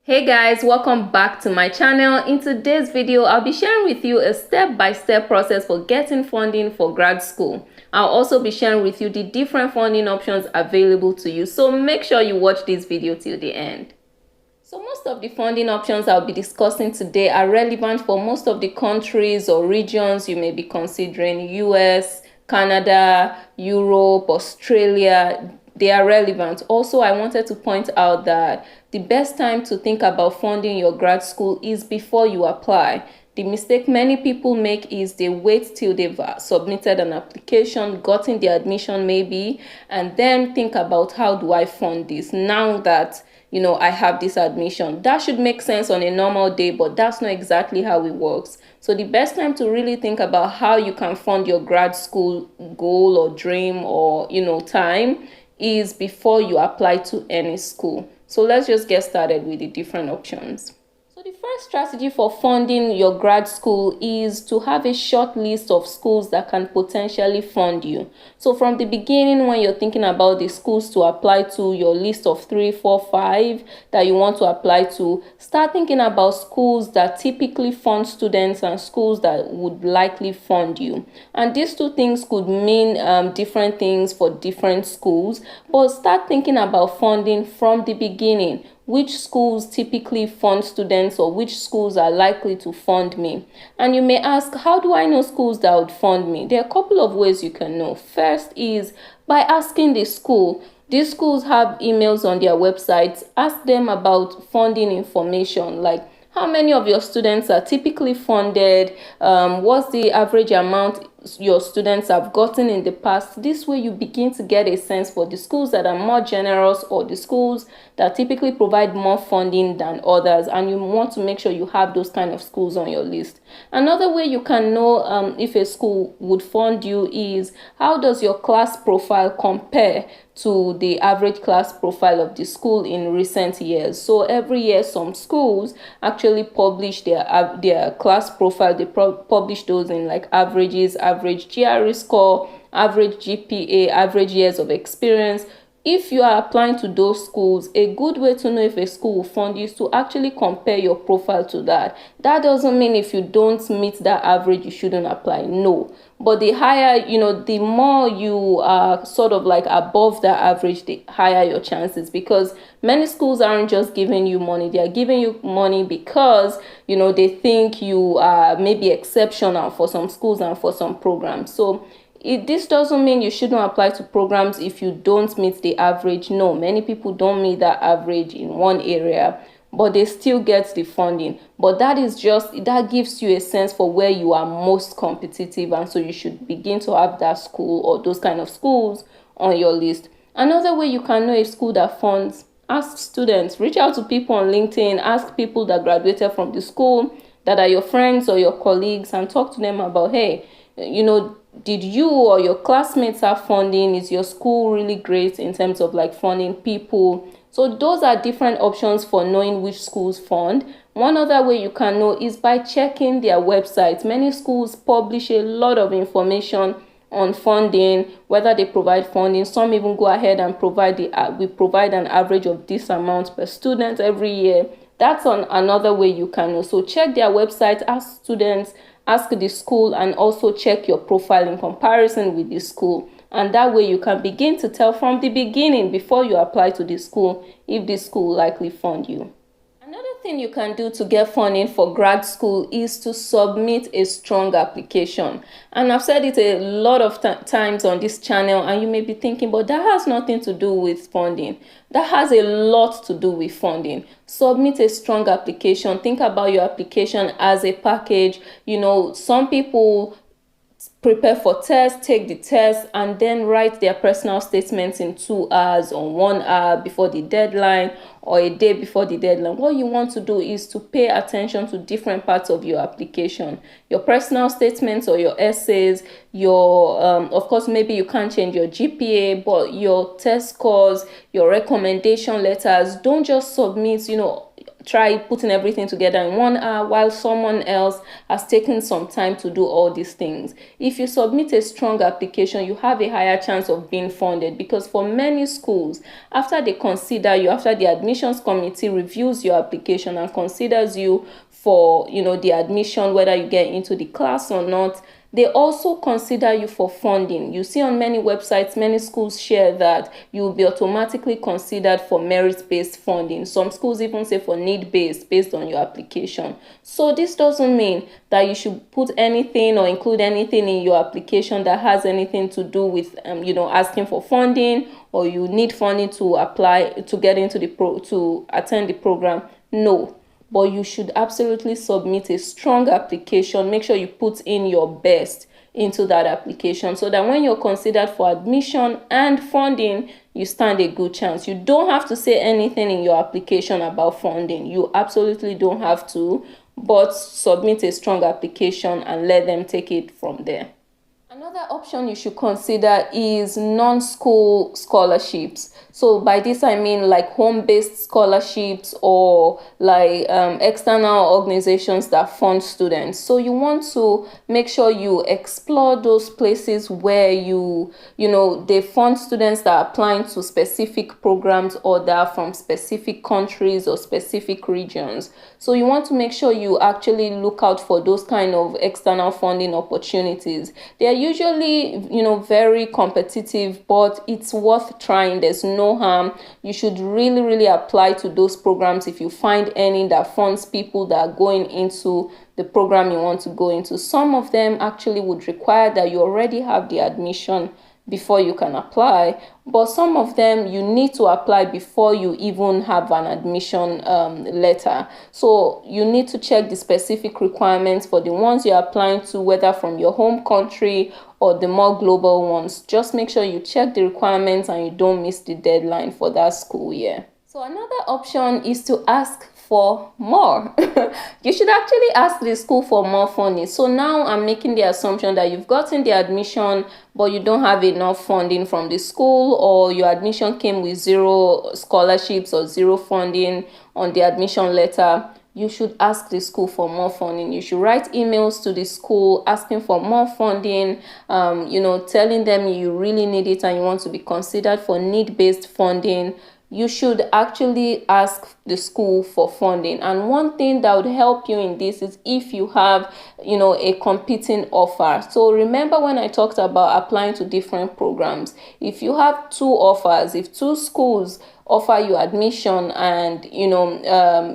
Hey guys, welcome back to my channel. In today's video, I'll be sharing with you a step-by-step process for getting funding for grad school. I'll also be sharing with you the different funding options available to you, so make sure you watch this video till the end. So most of the funding options I'll be discussing today are relevant for most of the countries or regions you may be considering: US, Canada, Europe, Australia. They are relevant. Also, I wanted to point out that the best time to think about funding your grad school is before you apply. The mistake many people make is they wait till they've submitted an application, gotten the admission maybe, and then think about how do I fund this now that I have this admission. That should make sense on a normal day, but that's not exactly how it works. So the best time to really think about how you can fund your grad school goal or dream or time is before you apply to any school. So let's just get started with the different options. So the first strategy for funding your grad school is to have a short list of schools that can potentially fund you. So from the beginning, when you're thinking about the schools to apply to, your list of 3, 4, 5 that you want to apply to, start thinking about schools that typically fund students and schools that would likely fund you. And these two things could mean different things for different schools, but start thinking about funding from the beginning. Which schools typically fund students, or which schools are likely to fund me? And you may ask, how do I know schools that would fund me? There are a couple of ways you can know. First is by asking the school. These schools have emails on their websites. Ask them about funding information, like how many of your students are typically funded, what's the average amount your students have gotten in the past. This way you begin to get a sense for the schools that are more generous or the schools that typically provide more funding than others, and you want to make sure you have those kind of schools on your list. Another way you can know if a school would fund you is how does your class profile compare to the average class profile of the school in recent years. So every year some schools actually publish their class profile. They publish those in like averages, average GRE score, average GPA, average years of experience. If you are applying to those schools, a good way to know if a school will fund you is to actually compare your profile to that. That doesn't mean if you don't meet that average, you shouldn't apply. No. But the higher, the more you are sort of like above that average, the higher your chances, because many schools aren't just giving you money. They are giving you money because, they think you are maybe exceptional for some schools and for some programs. So this doesn't mean you shouldn't apply to programs if you don't meet the average. No, many people don't meet that average in one area, but they still get the funding. But that gives you a sense for where you are most competitive, and so you should begin to have that school or those kind of schools on your list. Another way you can know a school that funds: ask students, reach out to people on LinkedIn, ask people that graduated from the school that are your friends or your colleagues, and talk to them about, hey, did you or your classmates have funding? Is your school really great in terms of like funding people? So those are different options for knowing which schools fund. One other way you can know is by checking their websites. Many schools publish a lot of information on funding, whether they provide funding. Some even go ahead and we provide an average of this amount per student every year. That's another way you can know. So check their website, ask students, ask the school, and also check your profile in comparison with the school. And that way you can begin to tell from the beginning, before you apply to the school, if the school will likely fund you. Another thing you can do to get funding for grad school is to submit a strong application. And I've said it a lot of times on this channel, and you may be thinking, but that has nothing to do with funding. That has a lot to do with funding. Submit a strong application. Think about your application as a package. Some people prepare for tests, take the test, and then write their personal statements in 2 hours or 1 hour before the deadline or a day before the deadline. What you want to do is to pay attention to different parts of your application: your personal statements or your essays, your of course maybe you can't change your GPA, but your test scores, your recommendation letters. Don't just submit try putting everything together in 1 hour, while someone else has taken some time to do all these things. If you submit a strong application, you have a higher chance of being funded, because for many schools, after they consider you, after the admissions committee reviews your application and considers you for, the admission, whether you get into the class or not, they also consider you for funding. You see on many websites, many schools share that you will be automatically considered for merit-based funding. Some schools even say for need-based, based on your application. So this doesn't mean that you should put anything or include anything in your application that has anything to do with, asking for funding, or you need funding to apply to get into to attend the program. No. But you should absolutely submit a strong application. Make sure you put in your best into that application, so that when you're considered for admission and funding, you stand a good chance. You don't have to say anything in your application about funding. You absolutely don't have to, but submit a strong application and let them take it from there. Another option you should consider is non-school scholarships. So by this I mean like home-based scholarships, or like external organizations that fund students. So you want to make sure you explore those places where they fund students that are applying to specific programs, or that are from specific countries or specific regions. So you want to make sure you actually look out for those kind of external funding opportunities. They are usually, very competitive, but it's worth trying. There's no harm. You should really, really apply to those programs if you find any that funds people that are going into the program you want to go into. Some of them actually would require that you already have the admission before you can apply, but some of them you need to apply before you even have an admission letter. So you need to check the specific requirements for the ones you're applying to, whether from your home country or the more global ones. Just make sure you check the requirements and you don't miss the deadline for that school year. So another option is to ask for more. You should actually ask the school for more funding. So now I'm making the assumption that you've gotten the admission, but you don't have enough funding from the school, or your admission came with 0 scholarships or 0 funding on the admission letter. You should ask the school for more funding. You should write emails to the school asking for more funding, telling them you really need it and you want to be considered for need-based funding. You should actually ask the school for funding. And one thing that would help you in this is if you have, a competing offer. So remember when I talked about applying to different programs, if you have 2 offers, if 2 schools offer you admission and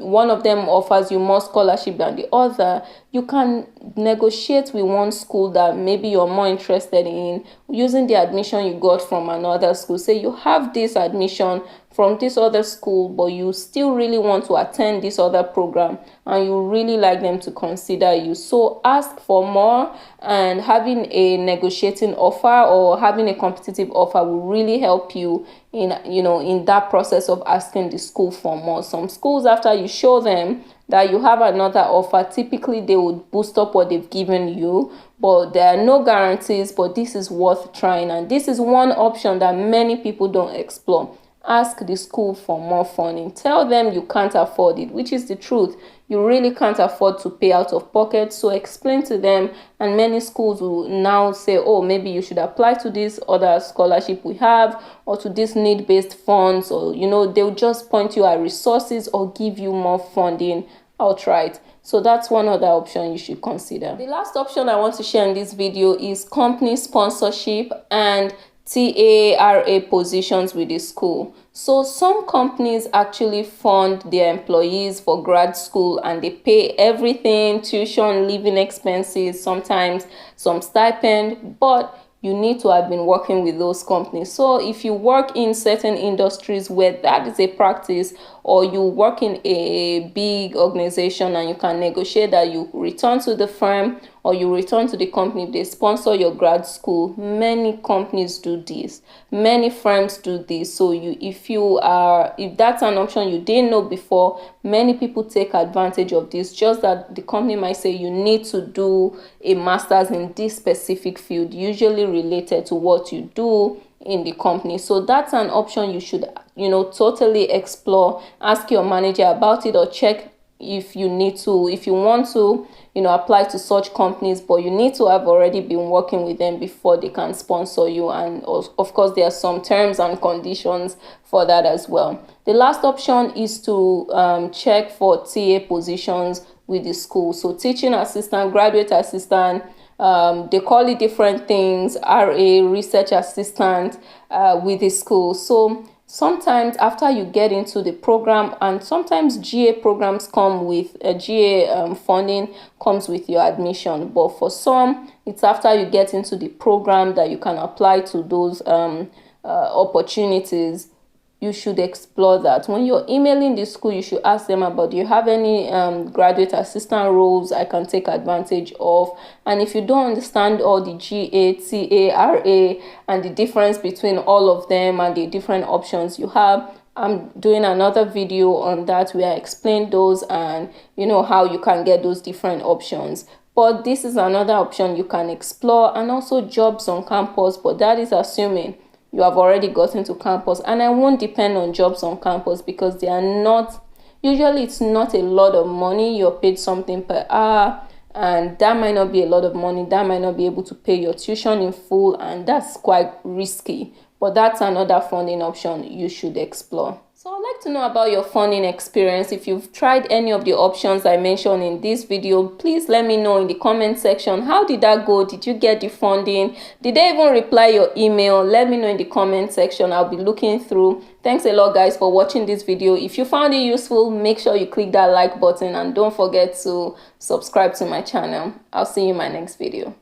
one of them offers you more scholarship than the other, you can negotiate with one school that maybe you're more interested in using the admission you got from another school. Say you have this admission from this other school, but you still really want to attend this other program and you really like them to consider you. So ask for more, and having a negotiating offer or having a competitive offer will really help you in that process of asking the school for more. Some schools, after you show them that you have another offer, typically they would boost up what they've given you, but there are no guarantees, but this is worth trying. And this is one option that many people don't explore. Ask the school for more funding. Tell them you can't afford it, which is the truth. You really can't afford to pay out of pocket. So explain to them, and many schools will now say, oh, maybe you should apply to this other scholarship we have, or to this need-based funds, or they'll just point you at resources or give you more funding outright. So that's one other option you should consider. The last option I want to share in this video is company sponsorship and TARA positions with the school. So some companies actually fund their employees for grad school and they pay everything: tuition, living expenses, sometimes some stipend, but you need to have been working with those companies. So if you work in certain industries where that is a practice, or you work in a big organization and you can negotiate that you return to the firm or you return to the company if they sponsor your grad school, many companies do this. Many firms do this. So if that's an option you didn't know before, many people take advantage of this. Just that the company might say you need to do a master's in this specific field, usually related to what you do, in the company. So that's an option you should, totally explore. Ask your manager about it, or check if you want to, apply to such companies, but you need to have already been working with them before they can sponsor you. And of course, there are some terms and conditions for that as well. The last option is to check for TA positions with the school. So teaching assistant, graduate assistant, they call it different things, RA, research assistant, with the school. So sometimes after you get into the program, and sometimes GA programs come with GA funding comes with your admission, but for some it's after you get into the program that you can apply to those opportunities. You should explore that. When you're emailing the school, you should ask them about, do you have any graduate assistant roles I can take advantage of? And if you don't understand all the GA, TA, RA, and the difference between all of them and the different options you have, I'm doing another video on that where I explain those and how you can get those different options. But this is another option you can explore. And also jobs on campus, but that is assuming you have already gotten to campus. And I won't depend on jobs on campus because they are not, usually it's not a lot of money. You're paid something per hour, and that might not be a lot of money. That might not be able to pay your tuition in full, and that's quite risky. But that's another funding option you should explore. So I'd like to know about your funding experience. If you've tried any of the options I mentioned in this video, please let me know in the comment section. How did that go? Did you get the funding? Did they even reply your email? Let me know in the comment section. I'll be looking through. Thanks a lot, guys, for watching this video. If you found it useful, make sure you click that like button and don't forget to subscribe to my channel. I'll see you in my next video.